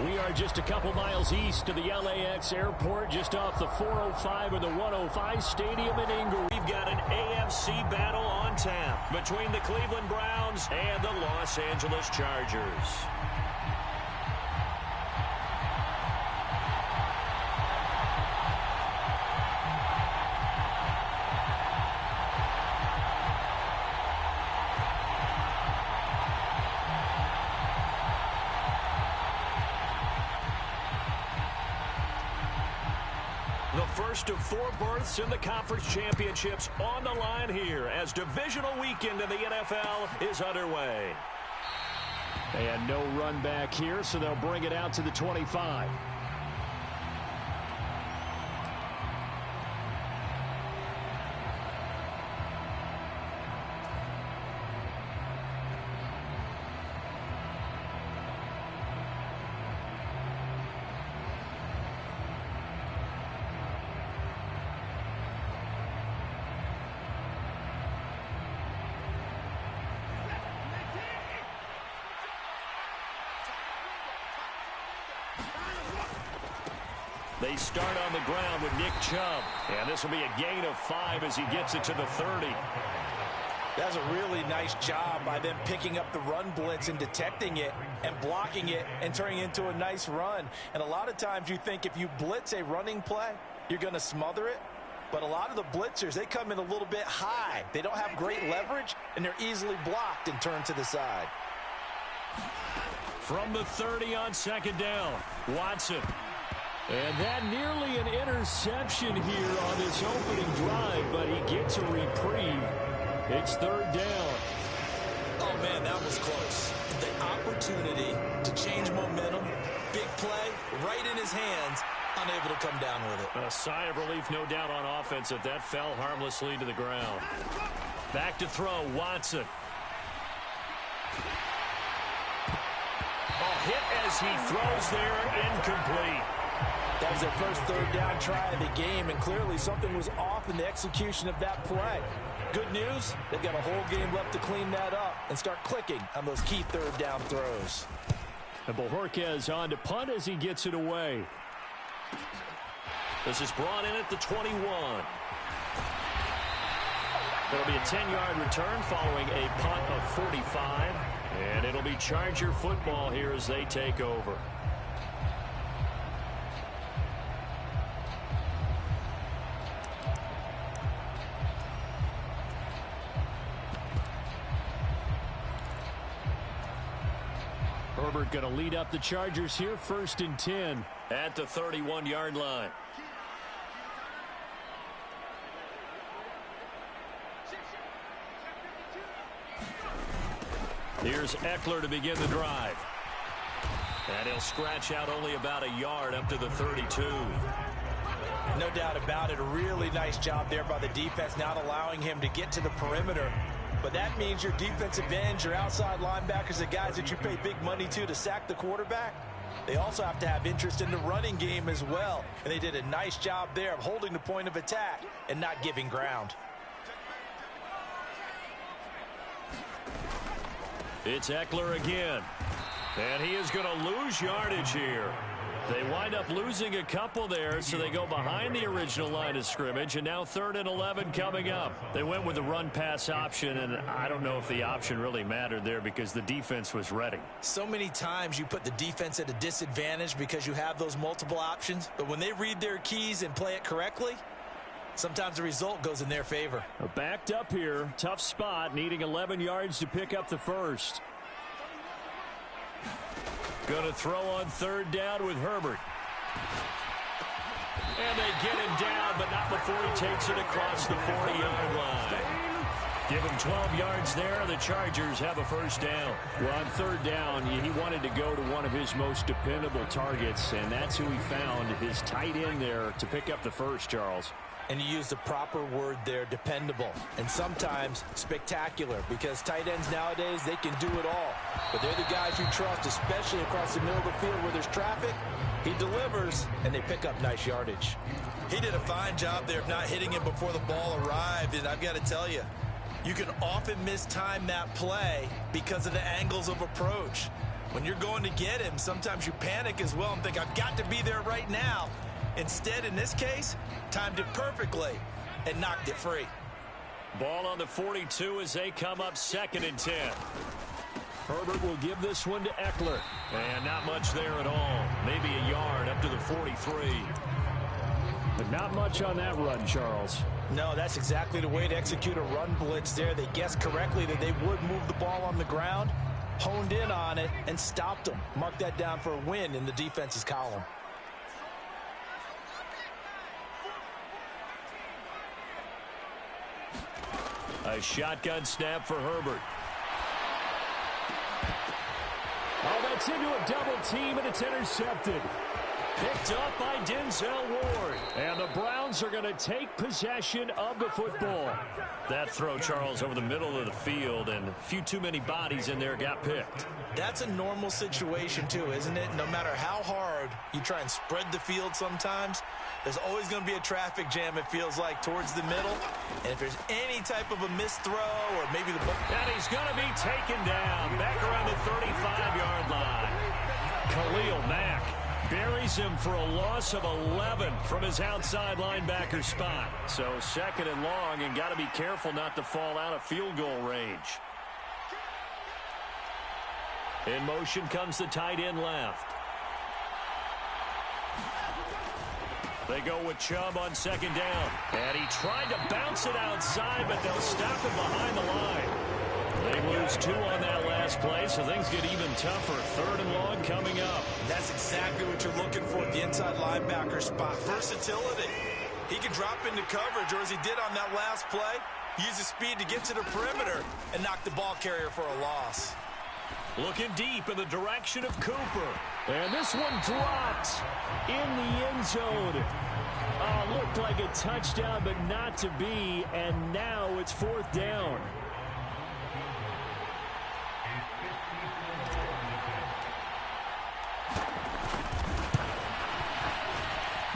We are just a couple miles east of the LAX airport, just off the 405 or the 105 stadium in Inglewood. We've got an AFC battle on tap between the Cleveland Browns and the Los Angeles Chargers. The first of 4 berths in the conference championships on the line here as divisional weekend in the NFL is underway. And no run back here, so they'll bring it out to the 25. They start on the ground with Nick Chubb. And this will be a gain of 5 as he gets it to the 30. That's a really nice job by them picking up the run blitz and detecting it and blocking it and turning it into a nice run. And a lot of times you think if you blitz a running play, you're going to smother it. But a lot of the blitzers, they come in a little bit high. They don't have great leverage, and they're easily blocked and turned to the side. From the 30 on second down, Watson. And that nearly an interception here on this opening drive, but he gets a reprieve. It's third down. Oh, man, that was close. The opportunity to change momentum, big play, right in his hands, unable to come down with it. A sigh of relief, no doubt, on offense if that fell harmlessly to the ground. Back to throw, Watson. A hit as he throws there, incomplete. That was their first third down try of the game, and clearly something was off in the execution of that play. Good news, they've got a whole game left to clean that up and start clicking on those key third down throws. And Bojorquez on to punt as he gets it away. This is brought in at the 21. It'll be a 10-yard return following a punt of 45. And it'll be Charger football here as they take over. Herbert going to lead up the Chargers here, 1st and 10 at the 31-yard line. Here's Eckler to begin the drive. And he'll scratch out only about a yard up to the 32. No doubt about it. A really nice job there by the defense, not allowing him to get to the perimeter. But that means your defensive ends, your outside linebackers, the guys that you pay big money to sack the quarterback, they also have to have interest in the running game as well. And they did a nice job there of holding the point of attack and not giving ground. It's Eckler again. And he is going to lose yardage here. They wind up losing a couple there, so they go behind the original line of scrimmage, and now 3rd and 11 coming up. They went with the run-pass option, and I don't know if the option really mattered there because the defense was ready. So many times you put the defense at a disadvantage because you have those multiple options, but when they read their keys and play it correctly, sometimes the result goes in their favor. Backed up here, tough spot, needing 11 yards to pick up the first. Going to throw on 3rd down with Herbert. And they get him down, but not before he takes it across the 40-yard line. Give him 12 yards there. The Chargers have a first down. Well, on 3rd down, he wanted to go to one of his most dependable targets, and that's who he found, his tight end there, to pick up the first, Charles. And you use the proper word there, dependable, and sometimes spectacular, because tight ends nowadays, they can do it all. But they're the guys you trust, especially across the middle of the field where there's traffic. He delivers, and they pick up nice yardage. He did a fine job there of not hitting him before the ball arrived, and I've got to tell you, you can often mistime that play because of the angles of approach. When you're going to get him, sometimes you panic as well and think, I've got to be there right now. Instead, in this case, timed it perfectly and knocked it free. Ball on the 42 as they come up 2nd and 10. Herbert will give this one to Eckler. And not much there at all. Maybe a yard up to the 43. But not much on that run, Charles. No, that's exactly the way to execute a run blitz there. They guessed correctly that they would move the ball on the ground, honed in on it, and stopped them. Mark that down for a win in the defense's column. A shotgun snap for Herbert. Oh, that's into a double team, and it's intercepted. Picked up by Denzel Ward. And the Browns are going to take possession of the football. That throw, Charles, over the middle of the field, and a few too many bodies in there got picked. That's a normal situation, too, isn't it? No matter how hard you try and spread the field sometimes, there's always going to be a traffic jam, it feels like, towards the middle. And if there's any type of a missed throw or maybe the... And he's going to be taken down back around the 35-yard line. Khalil Mack buries him for a loss of 11 from his outside linebacker spot. So 2nd and long, and got to be careful not to fall out of field goal range. In motion comes the tight end left. They go with Chubb on 2nd down. And he tried to bounce it outside, but they'll stop him behind the line. They lose 2 on that last play, so things get even tougher. 3rd and long coming up. That's exactly what you're looking for at the inside linebacker spot. Versatility. He can drop into coverage, or as he did on that last play, use his speed to get to the perimeter and knock the ball carrier for a loss. Looking deep in the direction of Cooper. And this one dropped in the end zone. Oh, looked like a touchdown, but not to be. And now it's 4th down.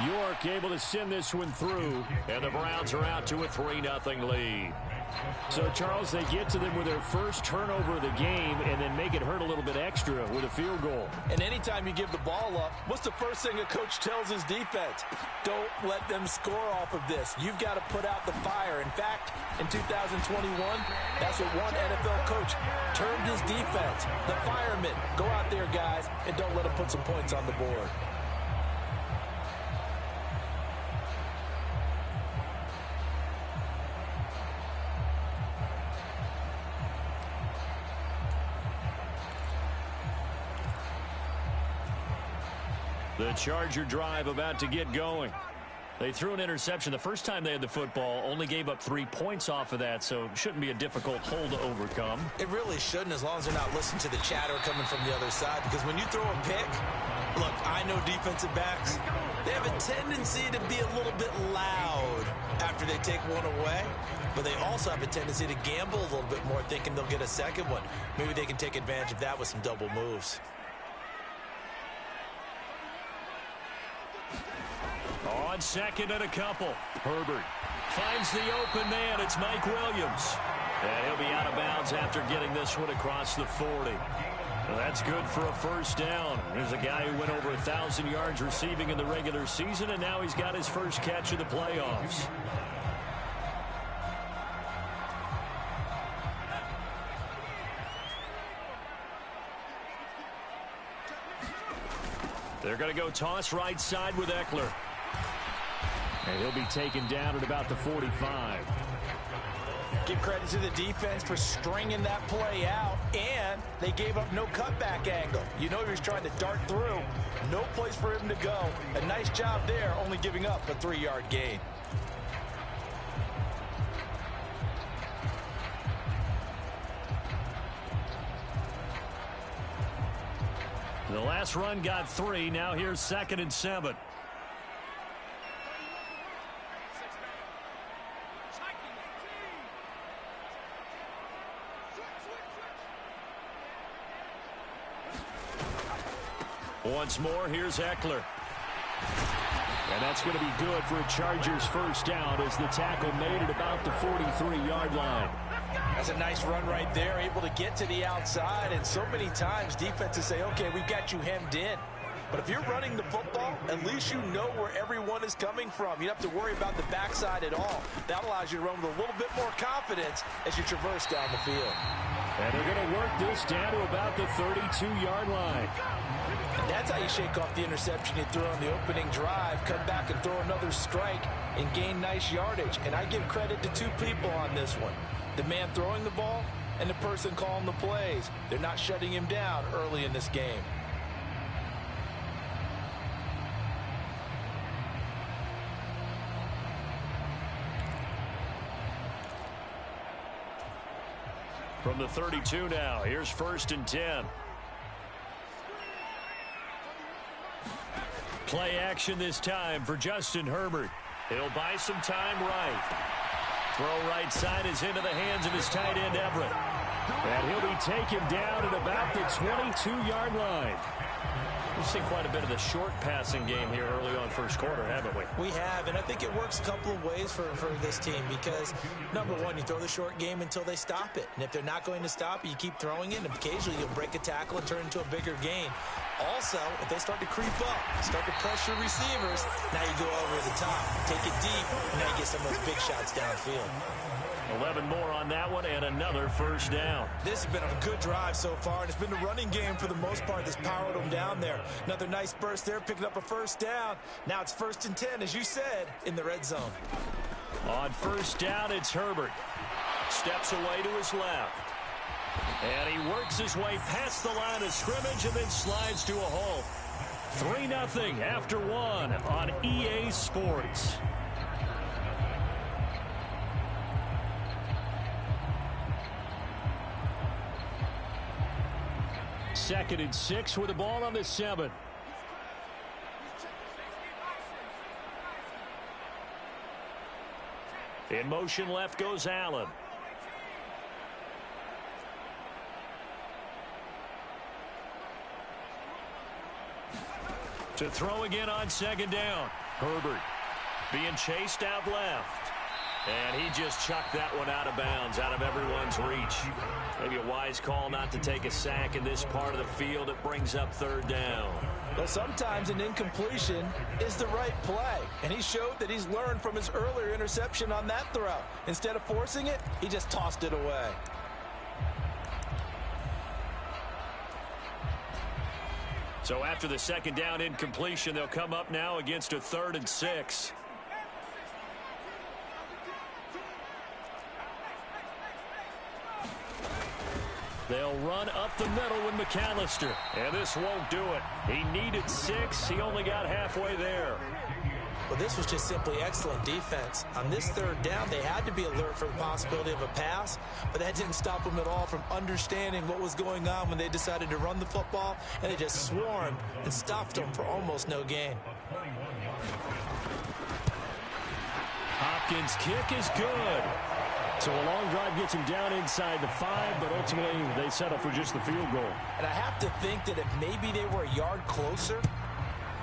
York able to send this one through, and the Browns are out to a 3-0 lead. So, Charles, they get to them with their first turnover of the game and then make it hurt a little bit extra with a field goal. And anytime you give the ball up, what's the first thing a coach tells his defense? Don't let them score off of this. You've got to put out the fire. In fact, in 2021, that's what one NFL coach termed his defense. The firemen. Go out there, guys, and don't let them put some points on the board. The Charger drive about to get going. They threw an interception the first time they had the football, only gave up 3 points off of that, so it shouldn't be a difficult hole to overcome. It really shouldn't, as long as they're not listening to the chatter coming from the other side, because when you throw a pick, look, I know defensive backs, they have a tendency to be a little bit loud after they take one away, but they also have a tendency to gamble a little bit more, thinking they'll get a second one. Maybe they can take advantage of that with some double moves. On 2nd and a couple, Herbert finds the open man. It's Mike Williams. And he'll be out of bounds after getting this one across the 40. Well, that's good for a first down. There's a guy who went over 1,000 yards receiving in the regular season, and now he's got his first catch of the playoffs. They're going to go toss right side with Eckler. And he'll be taken down at about the 45. Give credit to the defense for stringing that play out, and they gave up no cutback angle. You know he was trying to dart through. No place for him to go. A nice job there, only giving up a 3-yard gain. The last run got 3. Now here's 2nd and 7. Once more, here's Eckler. And that's going to be good for a Chargers first down as the tackle made at about the 43-yard line. That's a nice run right there, able to get to the outside. And so many times defenses say, okay, we've got you hemmed in. But if you're running the football, at least you know where everyone is coming from. You don't have to worry about the backside at all. That allows you to run with a little bit more confidence as you traverse down the field. And they're going to work this down to about the 32-yard line. And that's how you shake off the interception you threw on the opening drive, come back and throw another strike and gain nice yardage. And I give credit to two people on this one. The man throwing the ball and the person calling the plays. They're not shutting him down early in this game. From the 32 now, here's 1st and 10. Play action this time for Justin Herbert. He'll buy some time right. Throw right side is into the hands of his tight end, Everett. And he'll be taken down at about the 22-yard line. We've seen quite a bit of the short passing game here early on first quarter, haven't we? We have, and I think it works a couple of ways for this team because, number one, you throw the short game until they stop it. And if they're not going to stop it, you keep throwing it, and occasionally you'll break a tackle and turn it into a bigger gain. Also, if they start to creep up, start to pressure receivers, now you go over the top, take it deep, and now you get some of those big shots downfield. 11 more on that one and another first down. This has been a good drive so far, and it's been the running game for the most part that's powered them down there. Another nice burst there, picking up a first down. Now it's 1st and 10, as you said, in the red zone. On first down, it's Herbert. Steps away to his left. And he works his way past the line of scrimmage and then slides to a hole. 3-0 after one on EA Sports. Second and 6 with the ball on the 7. In motion left goes Allen. To throw again on 2nd down. Herbert being chased out left. And he just chucked that one out of bounds, out of everyone's reach. Maybe a wise call not to take a sack in this part of the field. It brings up 3rd down. Well, sometimes an incompletion is the right play. And he showed that he's learned from his earlier interception on that throw. Instead of forcing it, he just tossed it away. So after the 2nd down incompletion, they'll come up now against a 3rd and 6. They'll run up the middle with McAllister. And this won't do it. He needed 6. He only got halfway there. Well, this was just simply excellent defense. On this 3rd down, they had to be alert for the possibility of a pass, but that didn't stop them at all from understanding what was going on when they decided to run the football, and they just swarmed and stopped them for almost no gain. Hopkins' kick is good. So a long drive gets him down inside the 5, but ultimately they settle for just the field goal. And I have to think that if maybe they were a yard closer,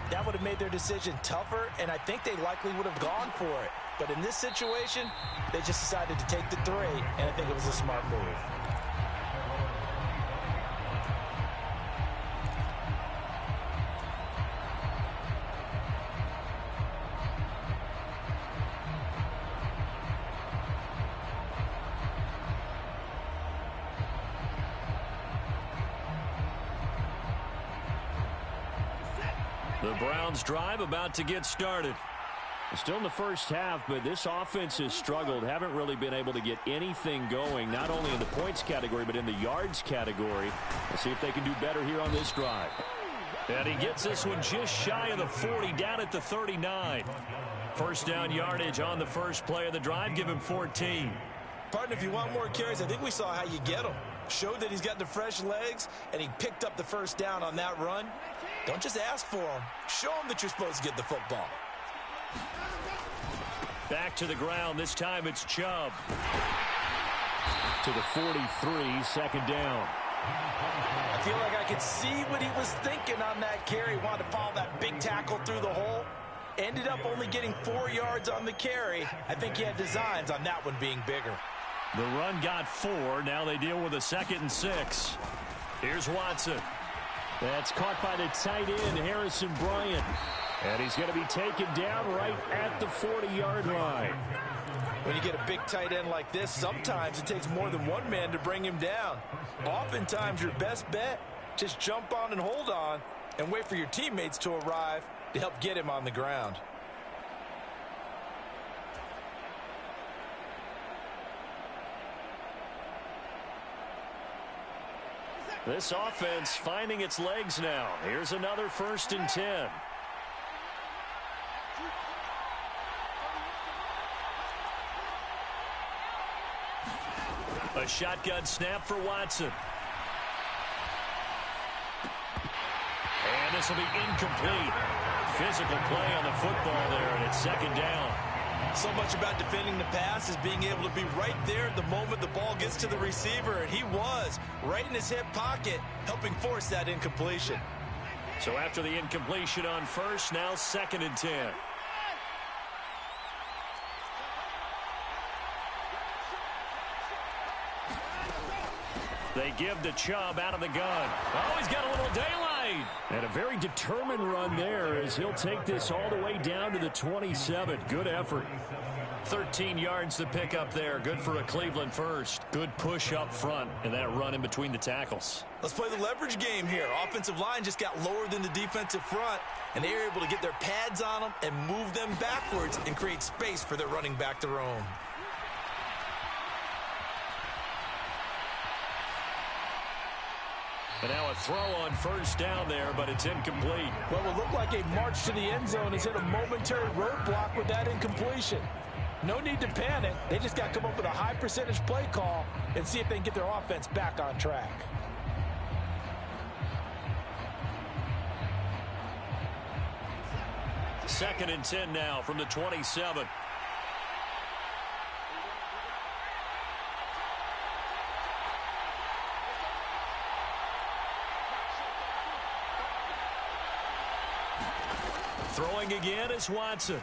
that would have made their decision tougher, and I think they likely would have gone for it. But in this situation, they just decided to take the 3, and I think it was a smart move. The Browns drive about to get started. Still in the first half, but this offense has struggled. Haven't really been able to get anything going, not only in the points category, but in the yards category. Let's see if they can do better here on this drive. And he gets this one just shy of the 40, down at the 39. First down yardage on the first play of the drive. Give him 14. Partner, if you want more carries, I think we saw how you get them. Showed that he's got the fresh legs, and he picked up the first down on that run. Don't just ask for him. Show him that you're supposed to get the football. Back to the ground. This time it's Chubb. To the 43, 2nd down. I feel like I could see what he was thinking on that carry. Wanted to follow that big tackle through the hole. Ended up only getting 4 yards on the carry. I think he had designs on that one being bigger. The run got 4. Now they deal with a 2nd and 6. Here's Watson. That's caught by the tight end, Harrison Bryant. And he's going to be taken down right at the 40-yard line. When you get a big tight end like this, sometimes it takes more than one man to bring him down. Oftentimes, your best bet, just jump on and hold on and wait for your teammates to arrive to help get him on the ground. This offense finding its legs now. Here's another 1st and 10. A shotgun snap for Watson. And this will be incomplete. Physical play on the football there, and it's 2nd down. So much about defending the pass is being able to be right there at the moment the ball gets to the receiver, and he was right in his hip pocket, helping force that incompletion. So after the incompletion on 1st, now 2nd and 10. They give to Chubb out of the gun. Oh, he's got a little daylight. And a very determined run there as he'll take this all the way down to the 27. Good effort. 13 yards to pick up there. Good for a Cleveland first. Good push up front and that run in between the tackles. Let's play the leverage game here. Offensive line just got lower than the defensive front, and they were able to get their pads on them and move them backwards and create space for their running back to roam. And now a throw on 1st down there, but it's incomplete. Well, it looked like a march to the end zone has hit a momentary roadblock with that incompletion. No need to panic. They just got to come up with a high percentage play call and see if they can get their offense back on track. Second and 10 now from the 27. Throwing again is Watson.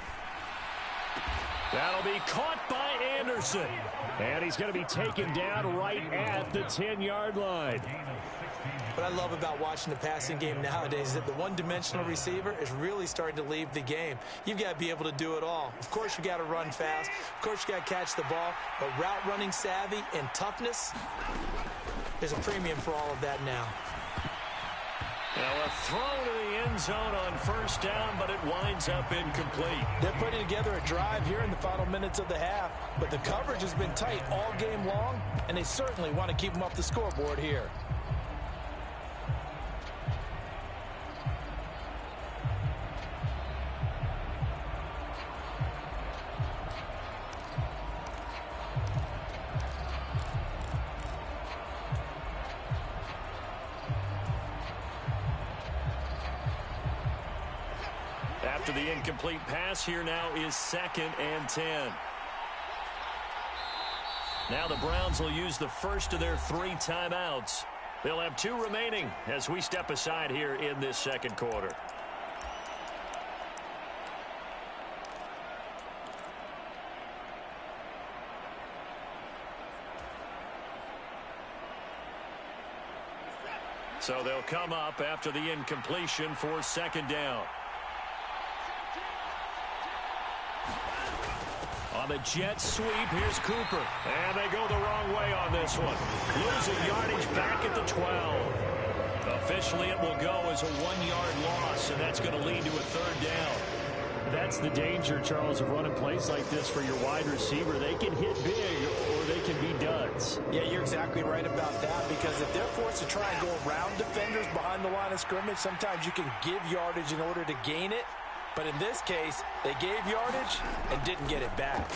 That'll be caught by Anderson. And he's going to be taken down right at the 10-yard line. What I love about watching the passing game nowadays is that the one-dimensional receiver is really starting to leave the game. You've got to be able to do it all. Of course, you got to run fast. Of course, you got to catch the ball. But route running savvy and toughness, there's a premium for all of that now. Now a throw to the end zone on 1st down, but it winds up incomplete. They're putting together a drive here in the final minutes of the half, but the coverage has been tight all game long, and they certainly want to keep them off the scoreboard here. After the incomplete pass, here now is 2nd and 10. Now the Browns will use the first of their 3 timeouts. They'll have 2 remaining as we step aside here in this 2nd quarter. So they'll come up after the incompletion for 2nd down. On the jet sweep, here's Cooper. And they go the wrong way on this one. Losing yardage back at the 12. Officially, it will go as a 1-yard loss, and that's going to lead to a 3rd down. That's the danger, Charles, of running plays like this for your wide receiver. They can hit big or they can be duds. Yeah, you're exactly right about that, because if they're forced to try and go around defenders behind the line of scrimmage, sometimes you can give yardage in order to gain it. But in this case, they gave yardage and didn't get it back.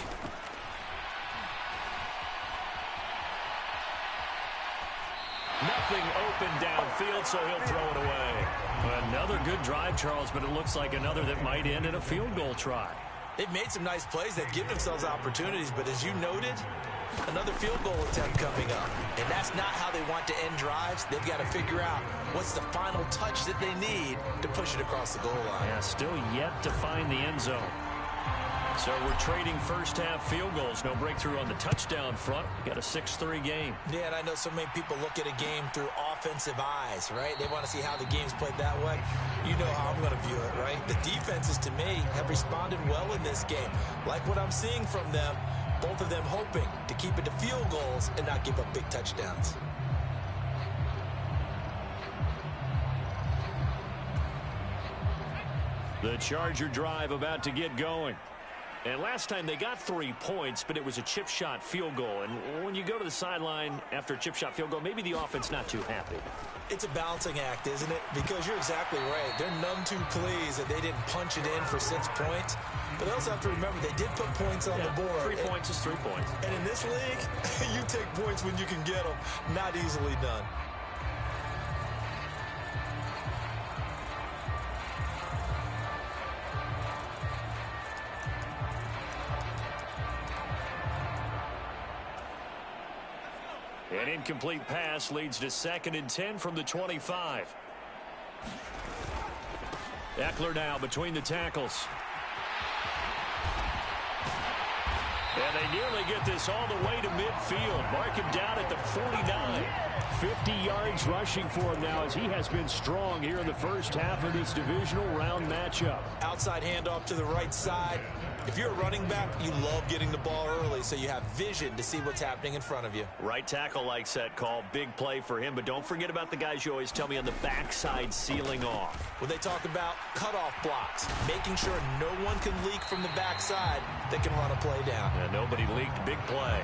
Nothing open downfield, so he'll throw it away. Another good drive, Charles, but it looks like another that might end in a field goal try. They've made some nice plays. They've given themselves opportunities, but as you noted, another field goal attempt coming up. And that's not how they want to end drives. They've got to figure out what's the final touch that they need to push it across the goal line. Yeah, still yet to find the end zone. So we're trading first-half field goals. No breakthrough on the touchdown front. We got a 6-3 game. Yeah, and I know so many people look at a game through offensive eyes, right? They want to see how the game's played that way. You know how I'm going to view it, right? The defenses, to me, have responded well in this game. Like what I'm seeing from them, both of them hoping to keep it to field goals and not give up big touchdowns. The Charger drive about to get going. And last time they got 3 points, but it was a chip shot field goal. And when you go to the sideline after a chip shot field goal, maybe the offense not too happy. It's a balancing act, isn't it? Because you're exactly right. They're none too pleased that they didn't punch it in for 6 points. But they also have to remember they did put points on the board. 3 points is 3 points. And in this league, you take points when you can get them. Not easily done. An incomplete pass leads to 2nd and 10 from the 25. Eckler now between the tackles. And they nearly get this all the way to midfield. Mark him down at the 49. 50 yards rushing for him now as he has been strong here in the first half of this divisional round matchup. Outside handoff to the right side. If you're a running back, you love getting the ball early so you have vision to see what's happening in front of you. Right tackle likes that call. Big play for him. But don't forget about the guys you always tell me on the backside sealing off. When they talk about cutoff blocks, making sure no one can leak from the backside that can run a play down. And nobody leaked. Big play.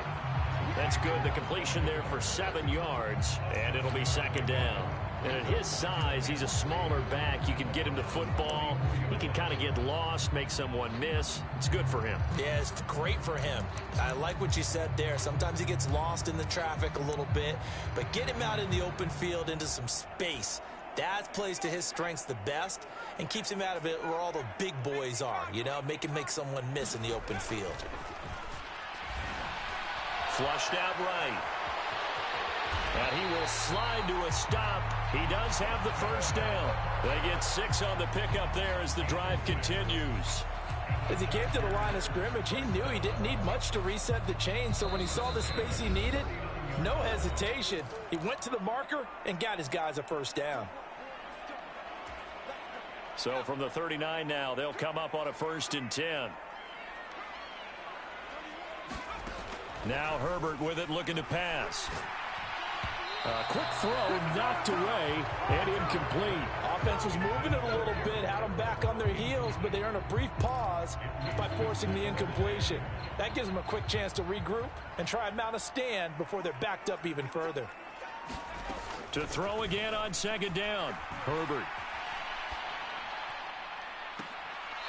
That's good. The completion there for 7 yards. And it'll be 2nd down. And at his size, he's a smaller back. You can get him the football. He can kind of get lost, make someone miss. It's good for him. Yeah, it's great for him. I like what you said there. Sometimes he gets lost in the traffic a little bit. But get him out in the open field into some space. That plays to his strengths the best and keeps him out of it where all the big boys are. You know, make someone miss in the open field. Flushed out right. And he will slide to a stop. He does have the first down. They get 6 on the pickup there as the drive continues. As he came to the line of scrimmage, he knew he didn't need much to reset the chain. So when he saw the space he needed, no hesitation. He went to the marker and got his guys a first down. So from the 39 now, they'll come up on a 1st and 10. Now Herbert with it, looking to pass. Quick throw, knocked away, and incomplete. Offense was moving it a little bit, had them back on their heels, but they earned a brief pause by forcing the incompletion. That gives them a quick chance to regroup and try and mount a stand before they're backed up even further. To throw again on 2nd down, Herbert.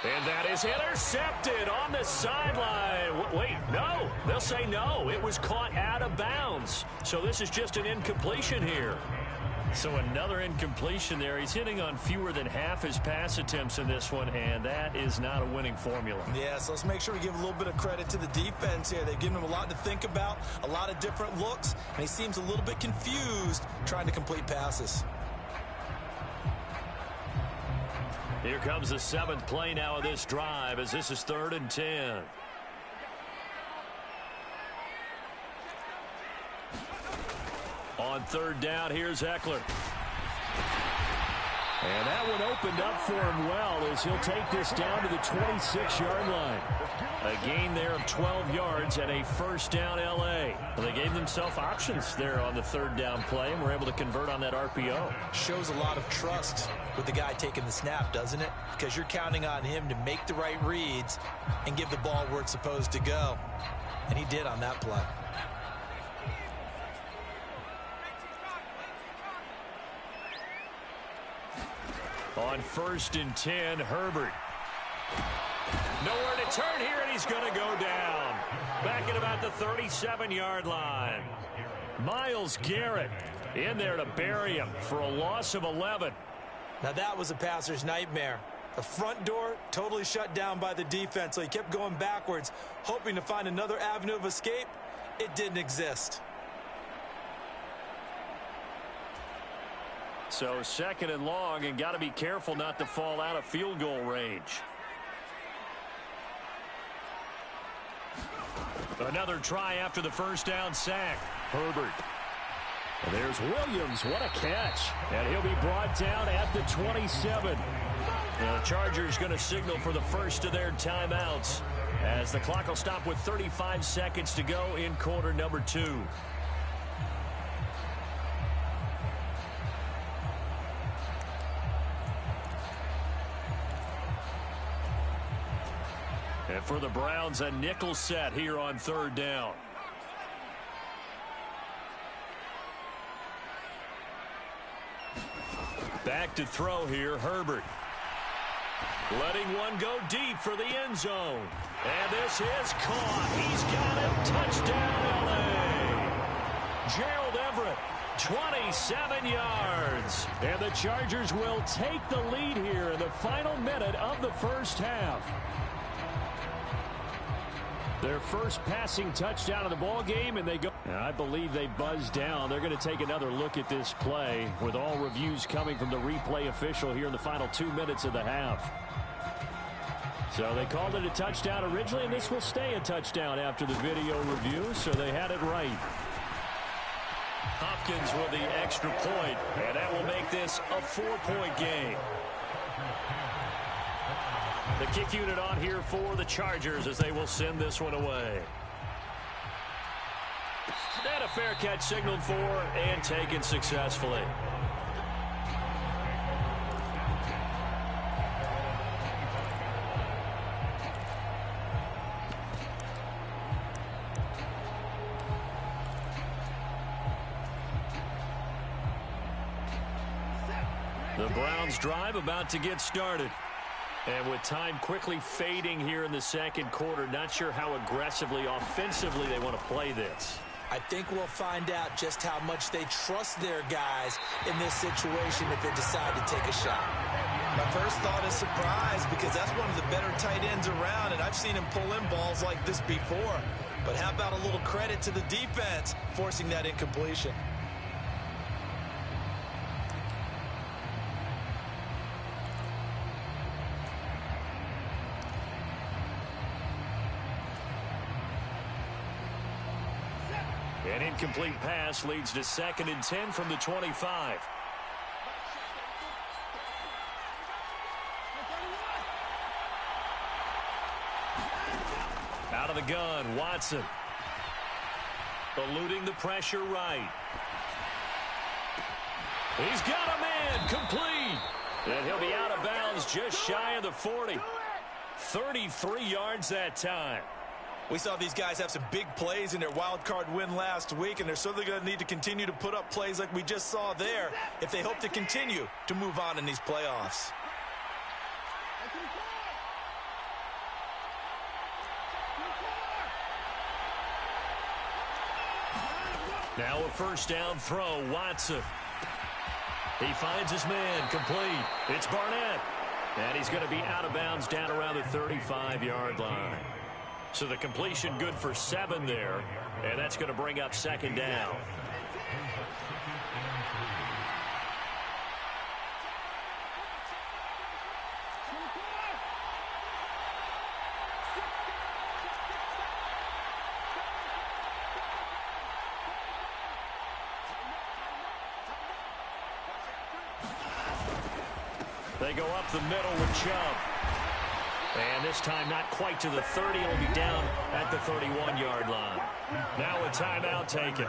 And that is intercepted on the sideline. Wait, no. They'll say no. It was caught out of bounds. So this is just an incompletion here. So another incompletion there. He's hitting on fewer than half his pass attempts in this one, and that is not a winning formula. Yeah, so let's make sure we give a little bit of credit to the defense here. They've given him a lot to think about, a lot of different looks, and he seems a little bit confused trying to complete passes. Here comes the 7th play now of this drive as this is 3rd and 10. On 3rd down, here's Eckler. And that one opened up for him well as he'll take this down to the 26-yard line. A gain there of 12 yards and a 1st down L.A. Well, they gave themselves options there on the 3rd down play and were able to convert on that RPO. Shows a lot of trust with the guy taking the snap, doesn't it? Because you're counting on him to make the right reads and give the ball where it's supposed to go. And he did on that play. On 1st and 10, Herbert. Nowhere to turn here, and he's going to go down. Back at about the 37-yard line. Myles Garrett in there to bury him for a loss of 11. Now that was a passer's nightmare. The front door totally shut down by the defense, so he kept going backwards, hoping to find another avenue of escape. It didn't exist. So 2nd and long, and got to be careful not to fall out of field goal range. Another try after the first down sack. Herbert. And there's Williams. What a catch. And he'll be brought down at the 27. The Chargers going to signal for the first of their timeouts as the clock will stop with 35 seconds to go in quarter number 2. And for the Browns, a nickel set here on third down. Back to throw here, Herbert. Letting one go deep for the end zone. And this is caught. He's got it. Touchdown, L.A. Gerald Everett, 27 yards. And the Chargers will take the lead here in the final minute of the first half. Their first passing touchdown of the ball game, and they go. I believe they buzzed down. They're going to take another look at this play with all reviews coming from the replay official here in the final 2 minutes of the half. So they called it a touchdown originally, and this will stay a touchdown after the video review, so they had it right. Hopkins with the extra point, and that will make this a 4-point game. The kick unit on here for the Chargers as they will send this one away. And a fair catch signaled for and taken successfully. The Browns drive about to get started. And with time quickly fading here in the second quarter, not sure how aggressively, offensively they want to play this. I think we'll find out just how much they trust their guys in this situation if they decide to take a shot. My first thought is surprise because that's one of the better tight ends around, and I've seen him pull in balls like this before. But how about a little credit to the defense forcing that incompletion? An incomplete pass leads to 2nd and 10 from the 25. Out of the gun, Watson. Eluding the pressure right. He's got a man, complete. And he'll be out of bounds just shy of the 40. 33 yards that time. We saw these guys have some big plays in their wild card win last week, and they're certainly going to need to continue to put up plays like we just saw there if they hope to continue to move on in these playoffs. Now a first down throw, Watson. He finds his man, complete. It's Barnett. And he's going to be out of bounds down around the 35-yard line. So the completion good for 7 there, and that's going to bring up 2nd down. They go up the middle with Chubb. And this time not quite to the 30. He'll be down at the 31-yard line. Now a timeout taken.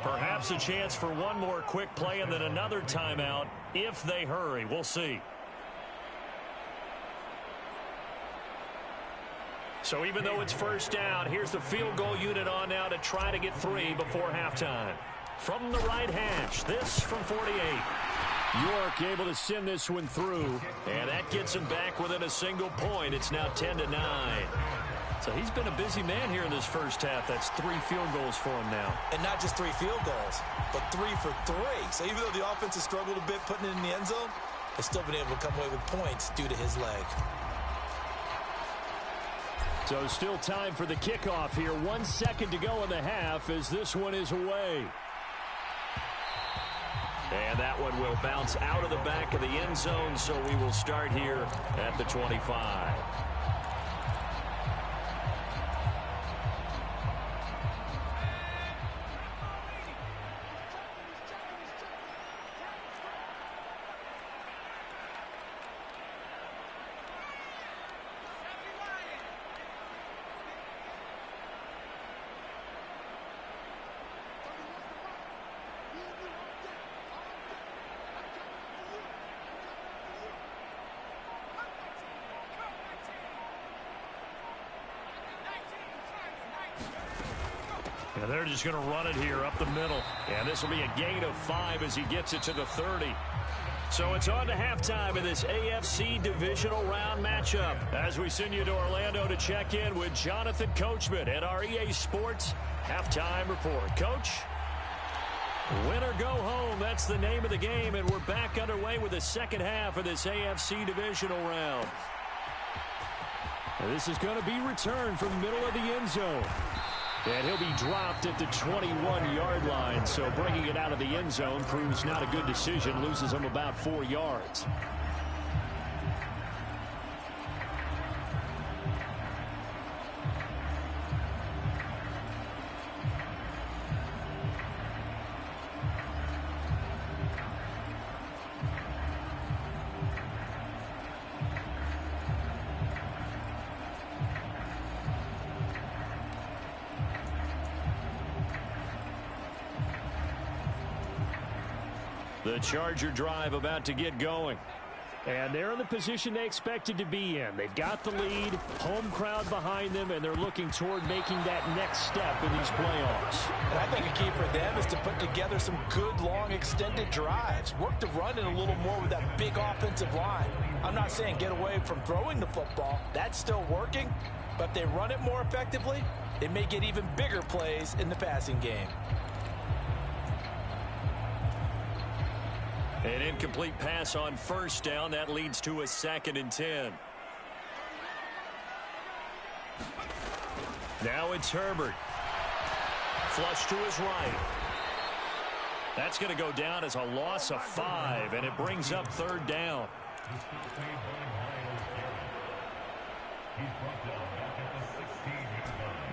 Perhaps a chance for one more quick play and then another timeout if they hurry. We'll see. So even though it's first down, here's the field goal unit on now to try to get 3 before halftime. From the right hash, this from 48. York able to send this one through, and that gets him back within a single point. It's now 10-9. So he's been a busy man here in this first half. That's 3 field goals for him now. And not just 3 field goals, but 3 for 3. So even though the offense has struggled a bit putting it in the end zone, they've still been able to come away with points due to his leg. So still time for the kickoff here. 1 second to go in the half as this one is away. And that one will bounce out of the back of the end zone, so we will start here at the 25. And they're just going to run it here up the middle. And this will be a gain of 5 as he gets it to the 30. So it's on to halftime in this AFC divisional round matchup as we send you to Orlando to check in with Jonathan Coachman at our EA Sports halftime report. Coach? Win or go home, that's the name of the game, and we're back underway with the second half of this AFC divisional round. And this is going to be returned from the middle of the end zone. And he'll be dropped at the 21-yard line, so bringing it out of the end zone proves not a good decision, loses him about 4 yards. The Charger drive about to get going. And they're in the position they expected to be in. They've got the lead, home crowd behind them, and they're looking toward making that next step in these playoffs. And I think a key for them is to put together some good, long, extended drives. Work the run in a little more with that big offensive line. I'm not saying get away from throwing the football. That's still working. But if they run it more effectively, they may get even bigger plays in the passing game. An incomplete pass on first down. That leads to a 2nd and 10. Now it's Herbert. Flush to his right. That's going to go down as a loss of 5, and it brings up 3rd down.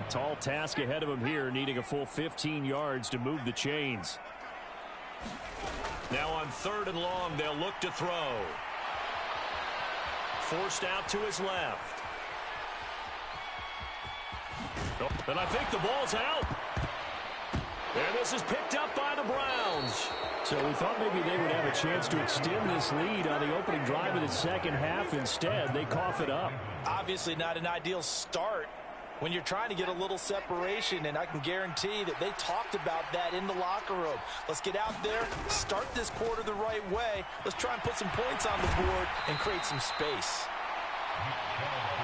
Tall task ahead of him here, needing a full 15 yards to move the chains. Now on 3rd and long, they'll look to throw. Forced out to his left. And I think the ball's out. And this is picked up by the Browns. So we thought maybe they would have a chance to extend this lead on the opening drive of the second half. Instead, they cough it up. Obviously not an ideal start when you're trying to get a little separation, and I can guarantee that they talked about that in the locker room. Let's get out there, start this quarter the right way. Let's try and put some points on the board and create some space.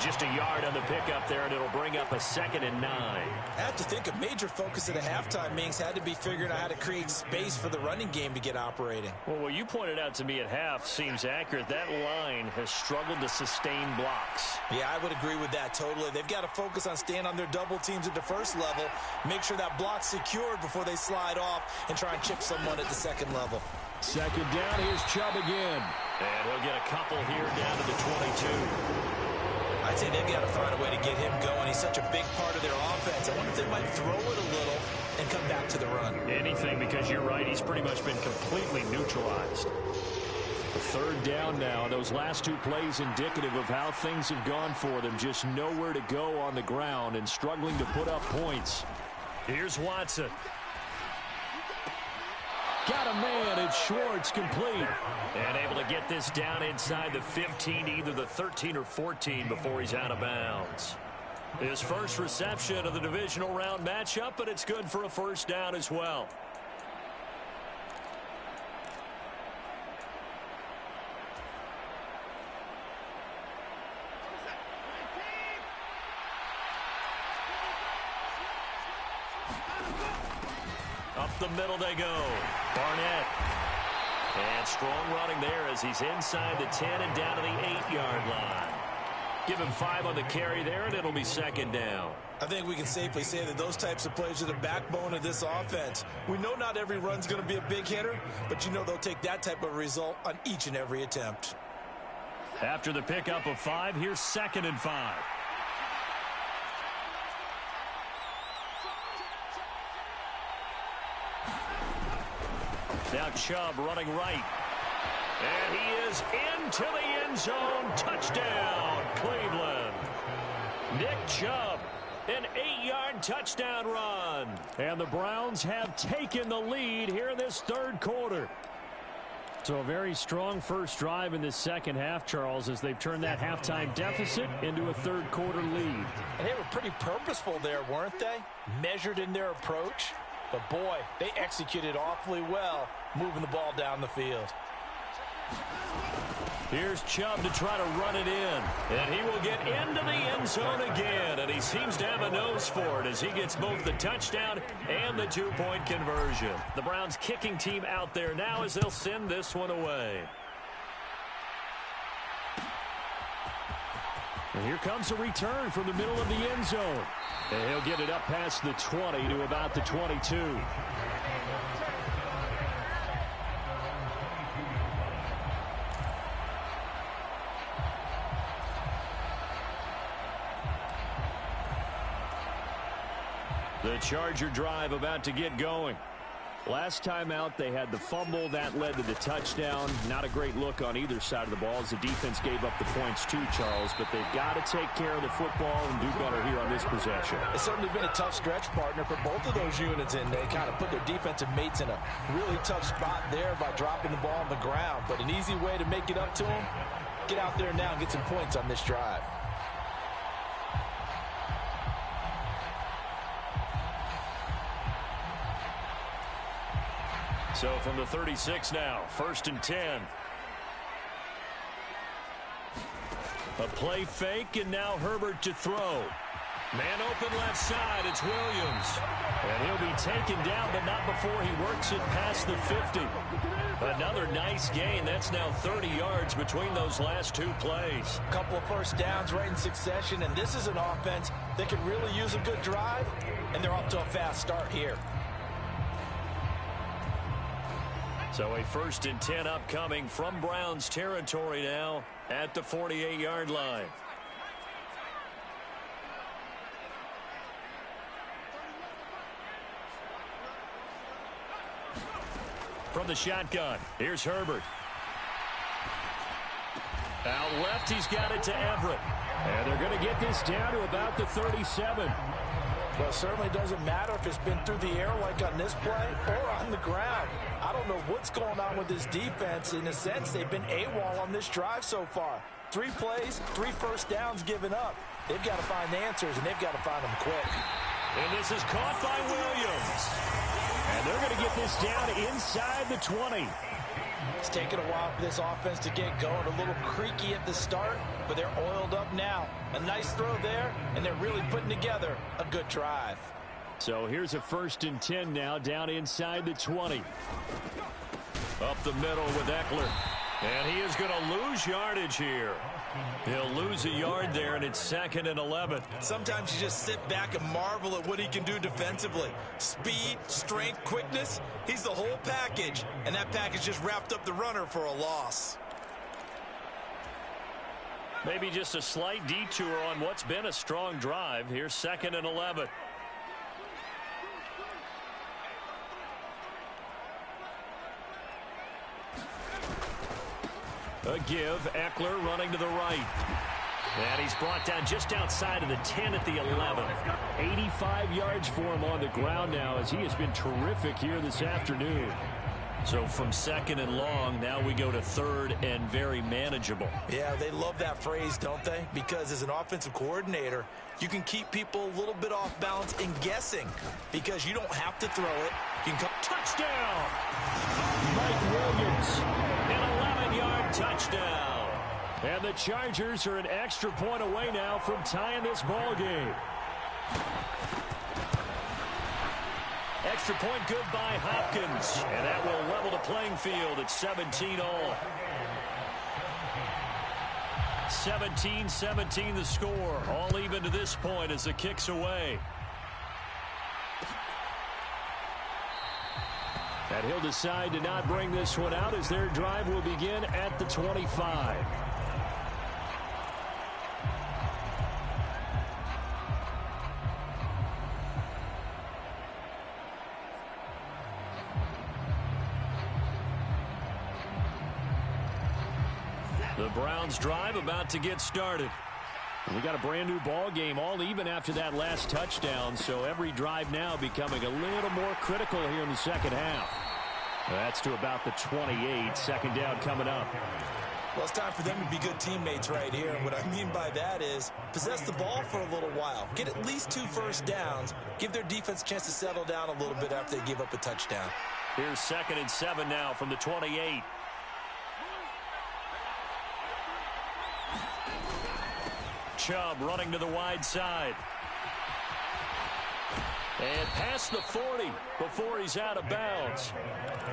Just a yard on the pickup there, and it'll bring up a 2nd and 9. I have to think a major focus at the halftime means had to be figuring out how to create space for the running game to get operating. Well, what you pointed out to me at half seems accurate. That line has struggled to sustain blocks. Yeah, I would agree with that totally. They've got to focus on staying on their double teams at the first level, make sure that block's secured before they slide off and try and chip someone at the second level. 2nd down, here's Chubb again. And he'll get a couple here down to the 22. I'd say they've got to find a way to get him going. He's such a big part of their offense. I wonder if they might throw it a little and come back to the run. Anything, because you're right, he's pretty much been completely neutralized. 3rd down now. Those last 2 plays indicative of how things have gone for them. Just nowhere to go on the ground and struggling to put up points. Here's Watson. Got a man, it's Schwartz, complete. And able to get this down inside the 15, either the 13 or 14 before he's out of bounds. His first reception of the divisional round matchup, but it's good for a 1st down as well. Up the middle they go. Barnett. And strong running there as he's inside the 10 and down to the 8-yard line. Give him 5 on the carry there, and it'll be 2nd down. I think we can safely say that those types of plays are the backbone of this offense. We know not every run's going to be a big hitter, but you know they'll take that type of result on each and every attempt. After the pickup of 5, here's 2nd and 5. Now Chubb running right. And he is into the end zone. Touchdown, Cleveland. Nick Chubb, an 8-yard touchdown run. And the Browns have taken the lead here in this 3rd quarter. So a very strong first drive in this second half, Charles, as they've turned that halftime deficit into a third-quarter lead. And they were pretty purposeful there, weren't they? Measured in their approach. But, boy, they executed awfully well moving the ball down the field. Here's Chubb to try to run it in. And he will get into the end zone again. And he seems to have a nose for it as he gets both the touchdown and the two-point conversion. The Browns kicking team out there now as they'll send this one away. And here comes a return from the middle of the end zone. And he'll get it up past the 20 to about the 22. The Charger drive about to get going. Last time out, they had the fumble. That led to the touchdown. Not a great look on either side of the ball as the defense gave up the points too, Charles. But they've got to take care of the football and do better here on this possession. It's certainly been a tough stretch, partner, for both of those units, and they kind of put their defensive mates in a really tough spot there by dropping the ball on the ground. But an easy way to make it up to them, get out there now and get some points on this drive. So from the 36 now, 1st and 10. A play fake, and now Herbert to throw. Man open left side, it's Williams. And he'll be taken down, but not before he works it past the 50. Another nice gain. That's now 30 yards between those last two plays. A couple of first downs right in succession, and this is an offense that can really use a good drive, and they're off to a fast start here. So a 1st and 10 upcoming from Browns territory now at the 48-yard line. From the shotgun, here's Herbert. Out left, he's got it to Everett. And they're going to get this down to about the 37. Well, it certainly doesn't matter if it's been through the air like on this play or on the ground. I don't know what's going on with this defense. In a sense, they've been AWOL on this drive so far. 3 plays, 3 first downs given up. They've got to find the answers, and they've got to find them quick. And this is caught by Williams. And they're going to get this down inside the 20. It's taken a while for this offense to get going. A little creaky at the start, but they're oiled up now. A nice throw there, and they're really putting together a good drive. So here's a 1st and 10 now, down inside the 20. Up the middle with Eckler. And he is going to lose yardage here. He'll lose a yard there, and it's 2nd and 11. Sometimes you just sit back and marvel at what he can do defensively. Speed, strength, quickness, he's the whole package. And that package just wrapped up the runner for a loss. Maybe just a slight detour on what's been a strong drive. Here's 2nd and 11. A give, Eckler running to the right. And he's brought down just outside of the 10 at the 11. 85 yards for him on the ground now as he has been terrific here this afternoon. So from 2nd and long, now we go to 3rd and very manageable. Yeah, they love that phrase, don't they? Because as an offensive coordinator, you can keep people a little bit off balance and guessing because you don't have to throw it. You can come touchdown! Mike Williams, an 11-yard touchdown. And the Chargers are an extra point away now from tying this ball game. Extra point good by Hopkins. And that will level the playing field at 17-all. 17-17 the score. All even to this point as the kick's away. And he'll decide to not bring this one out as their drive will begin at the 25. The Browns drive about to get started. We got a brand new ball game, all even after that last touchdown, so every drive now becoming a little more critical here in the second half. That's to about the 28. Second down coming up. Well, it's time for them to be good teammates right here. And what I mean by that is possess the ball for a little while. Get at least 2 first downs. Give their defense a chance to settle down a little bit after they give up a touchdown. Here's 2nd and 7 now from the 28. Chubb running to the wide side. And past the 40 before he's out of bounds.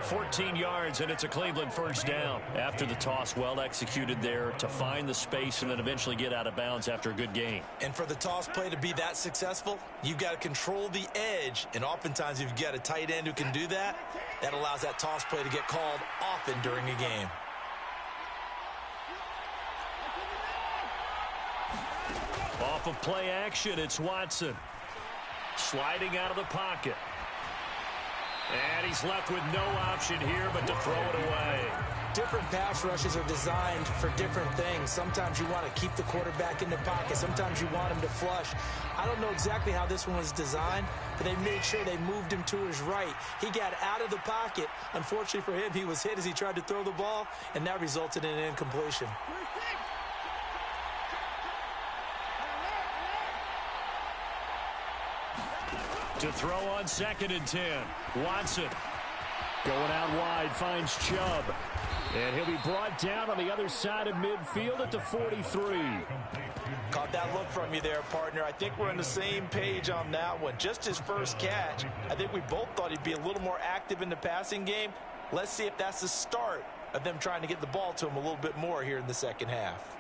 14 yards, and it's a Cleveland first down. After the toss, well executed there to find the space and then eventually get out of bounds after a good gain. And for the toss play to be that successful, you've got to control the edge. And oftentimes, if you've got a tight end who can do that, that allows that toss play to get called often during a game. Off of play action, it's Watson. Sliding out of the pocket. And he's left with no option here but to throw it away. Different pass rushes are designed for different things. Sometimes you want to keep the quarterback in the pocket. Sometimes you want him to flush. I don't know exactly how this one was designed, but they made sure they moved him to his right. He got out of the pocket. Unfortunately for him, he was hit as he tried to throw the ball, and that resulted in an incompletion. To throw on 2nd and 10. Watson going out wide, finds Chubb. And he'll be brought down on the other side of midfield at the 43. Caught that look from you there, partner. I think we're on the same page on that one. Just his first catch. I think we both thought he'd be a little more active in the passing game. Let's see if that's the start of them trying to get the ball to him a little bit more here in the second half.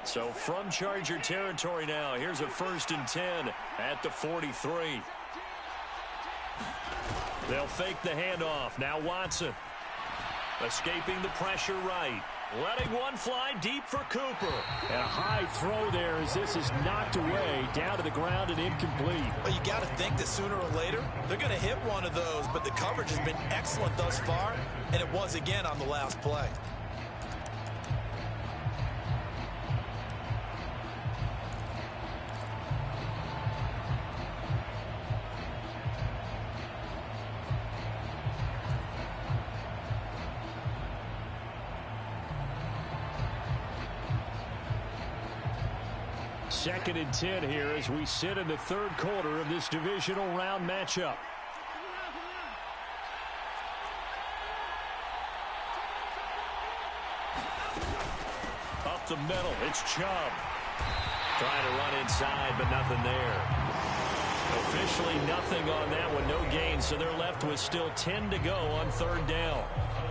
So from Charger territory now, here's a 1st and 10 at the 43. They'll fake the handoff. Now Watson escaping the pressure right. Letting one fly deep for Cooper. And a high throw there as this is knocked away down to the ground and incomplete. Well, you got to think that sooner or later they're going to hit one of those, but the coverage has been excellent thus far, and it was again on the last play. Second and 10 here as we sit in the 3rd quarter of this divisional round matchup. Up the middle, it's Chubb. Trying to run inside, but nothing there. Officially nothing on that one, no gain, so they're left with still 10 to go on 3rd down.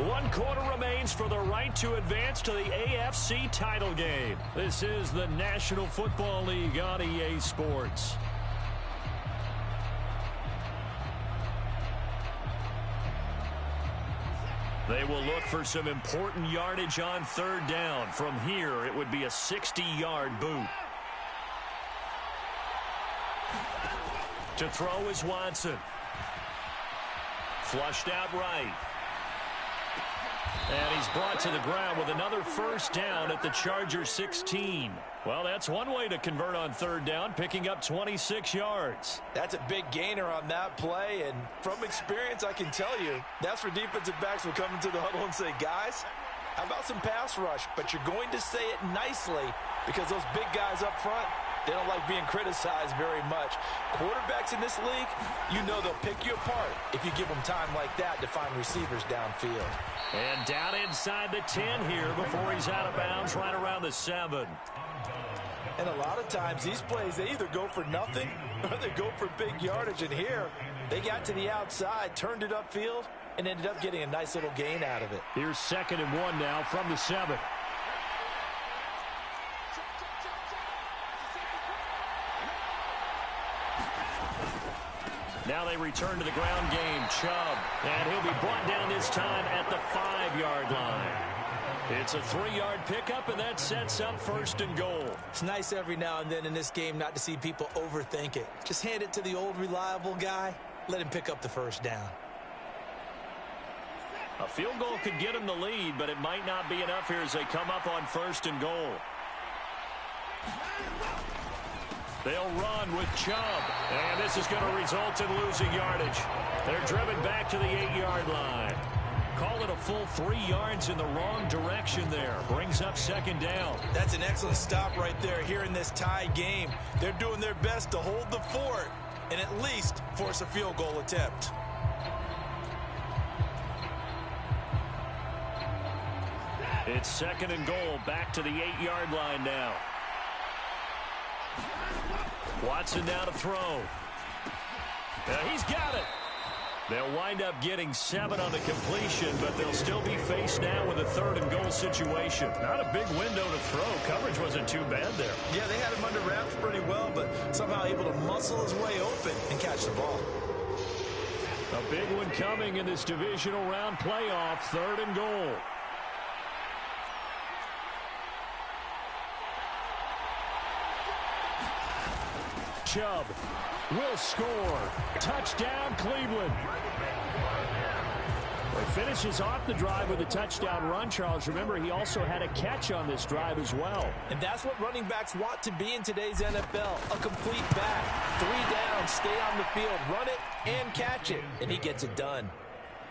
1 quarter remains for the right to advance to the AFC title game. This is the National Football League on EA Sports. They will look for some important yardage on 3rd down. From here, it would be a 60-yard boot. To throw is Watson. Flushed out right. And he's brought to the ground with another 1st down at the Charger 16. Well, that's one way to convert on 3rd down, picking up 26 yards. That's a big gainer on that play, and from experience, I can tell you, that's where defensive backs will come into the huddle and say, guys, how about some pass rush? But you're going to say it nicely because those big guys up front, they don't like being criticized very much. Quarterbacks in this league, you know they'll pick you apart if you give them time like that to find receivers downfield. And down inside the 10 here before he's out of bounds right around the 7. And a lot of times these plays, they either go for nothing or they go for big yardage. And here, they got to the outside, turned it upfield, and ended up getting a nice little gain out of it. Here's 2nd and 1 now from the 7. Now they return to the ground game. Chubb. And he'll be brought down this time at the 5-yard line. It's a 3-yard pickup, and that sets up 1st and goal. It's nice every now and then in this game not to see people overthink it. Just hand it to the old reliable guy. Let him pick up the 1st down. A field goal could get him the lead, but it might not be enough here as they come up on 1st and goal. They'll run with Chubb, and this is going to result in losing yardage. They're driven back to the 8-yard line. Call it a full 3 yards in the wrong direction there. Brings up second down. That's an excellent stop right there here in this tie game. They're doing their best to hold the fort and at least force a field goal attempt. It's second and goal, back to the 8-yard line now. Watson now to throw. He's got it. They'll wind up getting 7 on the completion, but they'll still be faced now with a third and goal situation. Not a big window to throw. Coverage wasn't too bad there. Yeah, they had him under wraps pretty well, but somehow able to muscle his way open and catch the ball. A big one coming in this divisional round playoff, third and goal. Chubb will score. Touchdown, Cleveland. Well, he finishes off the drive with a touchdown run, Charles. Remember, he also had a catch on this drive as well. And that's what running backs want to be in today's NFL. A complete back. 3 down, stay on the field, run it, and catch it. And he gets it done.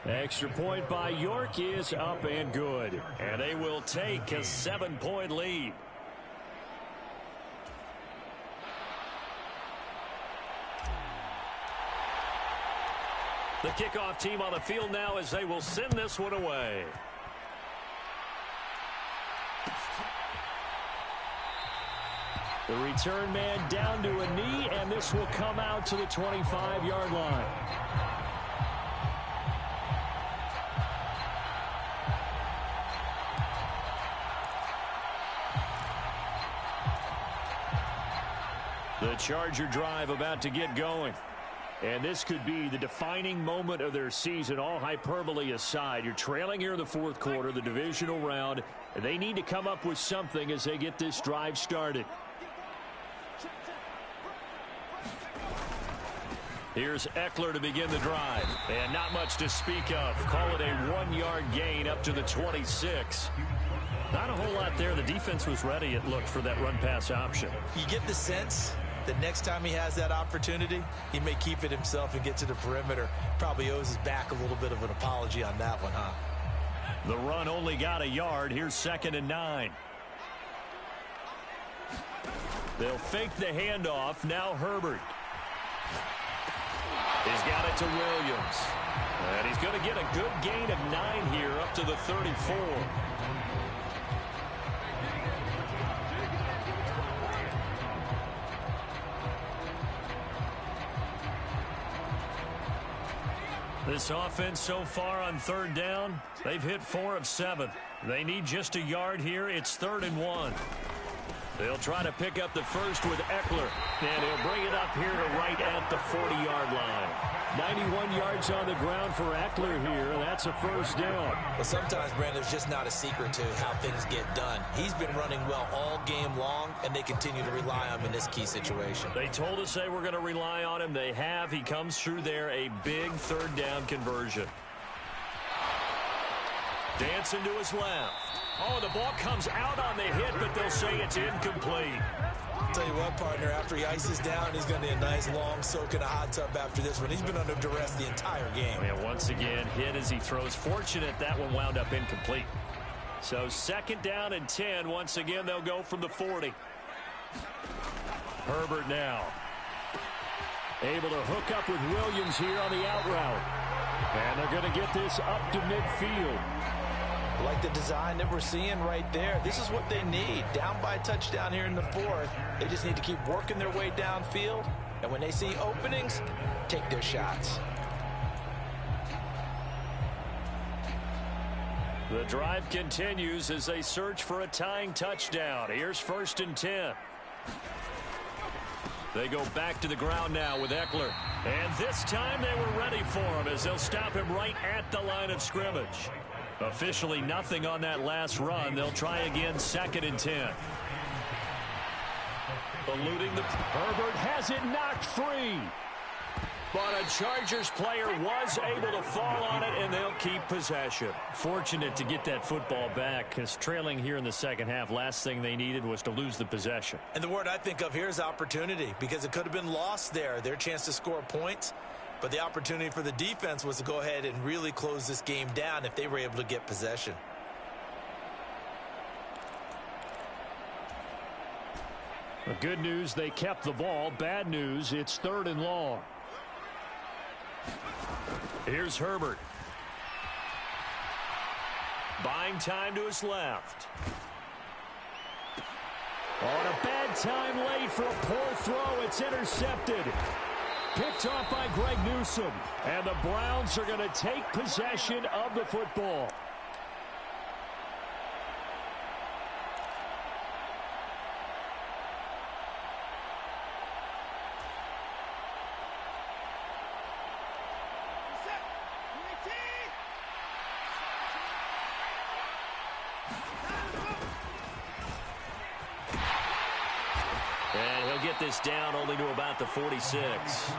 Extra point by York is up and good. And they will take a 7-point lead. The kickoff team on the field now as they will send this one away. The return man down to a knee, and this will come out to the 25-yard line. The Charger drive about to get going. And this could be the defining moment of their season, all hyperbole aside. You're trailing here in the fourth quarter, the divisional round, and they need to come up with something as they get this drive started. Here's Eckler to begin the drive, and not much to speak of. Call it a 1-yard gain up to the 26. Not a whole lot there. The defense was ready, it looked, for that run-pass option. You get the sense the next time he has that opportunity, he may keep it himself and get to the perimeter. Probably owes his back a little bit of an apology on that one, huh? The run only got a yard. Here's 2nd and 9. They'll fake the handoff. Now Herbert. He's got it to Williams. And he's going to get a good gain of 9 here up to the 34. This offense so far on third down, they've hit 4 of 7. They need just a yard here. It's 3rd and 1. They'll try to pick up the first with Eckler, and he'll bring it up here to right at the 40-yard line. 91 yards on the ground for Eckler here. That's a first down. Well, sometimes, Brandon, there's just not a secret to how things get done. He's been running well all game long, and they continue to rely on him in this key situation. They told us they were going to rely on him. They have. He comes through there, a big third down conversion. Dancing to his left. Oh, the ball comes out on the hit, but they'll say it's incomplete. Tell you what, partner, after he ices down, he's going to need a nice long soak in a hot tub after this one. He's been under duress the entire game. And once again, hit as he throws. Fortunate that one wound up incomplete. So 2nd down and 10. Once again, they'll go from the 40. Herbert now. Able to hook up with Williams here on the out route. And they're going to get this up to midfield. Like the design that we're seeing right there. This is what they need. Down by a touchdown here in the 4th. They just need to keep working their way downfield. And when they see openings, take their shots. The drive continues as they search for a tying touchdown. Here's 1st and 10. They go back to the ground now with Eckler. And this time they were ready for him as they'll stop him right at the line of scrimmage. Officially nothing on that last run. They'll try again, 2nd and 10. Eluding the... Herbert has it knocked free. But a Chargers player was able to fall on it, and they'll keep possession. Fortunate to get that football back, because trailing here in the second half, last thing they needed was to lose the possession. And the word I think of here is opportunity, because it could have been lost there, their chance to score points. But the opportunity for the defense was to go ahead and really close this game down if they were able to get possession. The good news, they kept the ball. Bad news, it's 3rd and long. Here's Herbert. Buying time to his left. On a bad time late for a poor throw. It's intercepted. Picked off by Greg Newsome. And the Browns are going to take possession of the football. And he'll get this down only to about the 46.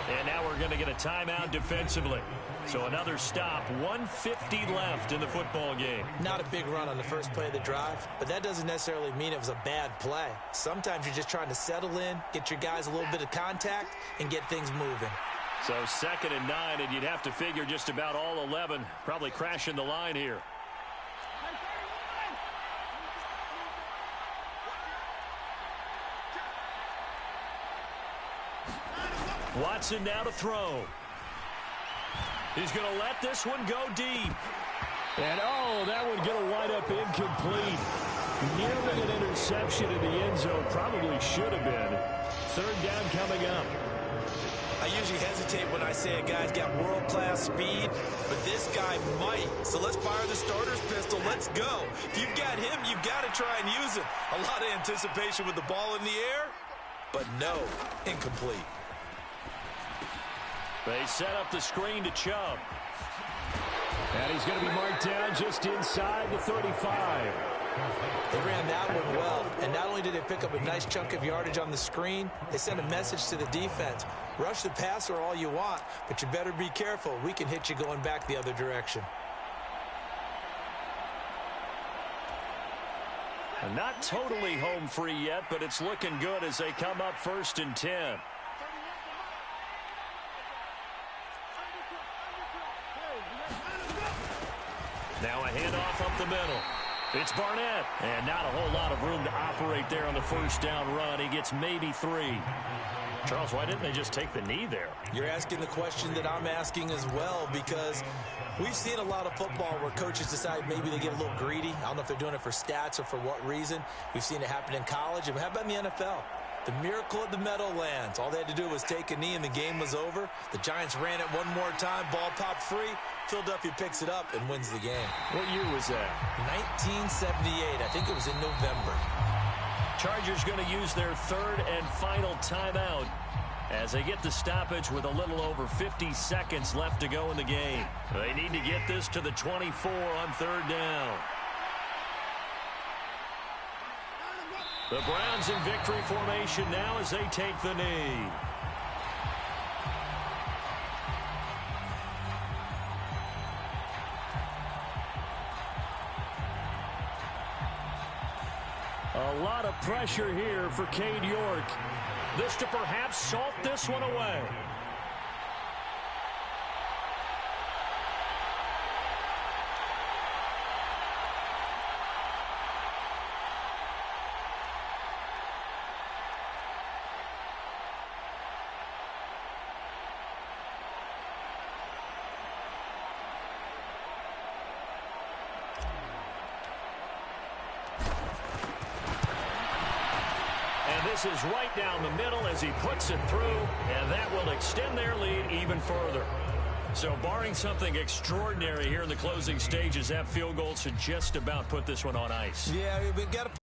And now we're going to get a timeout defensively. So another stop, 1:50 left in the football game. Not a big run on the first play of the drive, but that doesn't necessarily mean it was a bad play. Sometimes you're just trying to settle in, get your guys a little bit of contact, and get things moving. So 2nd and 9, and you'd have to figure just about all 11 probably crashing the line here. Watson now to throw. He's going to let this one go deep. And, oh, that one going to wind up incomplete. Nearly an interception in the end zone. Probably should have been. 3rd down coming up. I usually hesitate when I say a guy's got world-class speed, but this guy might. So let's fire the starter's pistol. Let's go. If you've got him, you've got to try and use him. A lot of anticipation with the ball in the air, but no, incomplete. They set up the screen to Chubb. And he's going to be marked down just inside the 35. They ran that one well, and not only did they pick up a nice chunk of yardage on the screen, they sent a message to the defense. Rush the passer all you want, but you better be careful. We can hit you going back the other direction. And not totally home free yet, but it's looking good as they come up 1st and 10. Now a handoff up the middle. It's Barnett. And not a whole lot of room to operate there on the 1st down run. He gets maybe 3. Charles, why didn't they just take the knee there? You're asking the question that I'm asking as well, because we've seen a lot of football where coaches decide maybe they get a little greedy. I don't know if they're doing it for stats or for what reason. We've seen it happen in college. And how about in the NFL? The miracle of the Meadowlands. All they had to do was take a knee and the game was over. The Giants ran it one more time. Ball popped free. Philadelphia picks it up and wins the game. What year was that? 1978. I think it was in November. Chargers going to use their 3rd and final timeout as they get the stoppage with a little over 50 seconds left to go in the game. They need to get this to the 24 on 3rd down. The Browns in victory formation now as they take the knee. A lot of pressure here for Cade York. This to perhaps salt this one away. This is right down the middle as he puts it through, and that will extend their lead even further. So barring something extraordinary here in the closing stages, that field goal should just about put this one on ice. Yeah, we've got to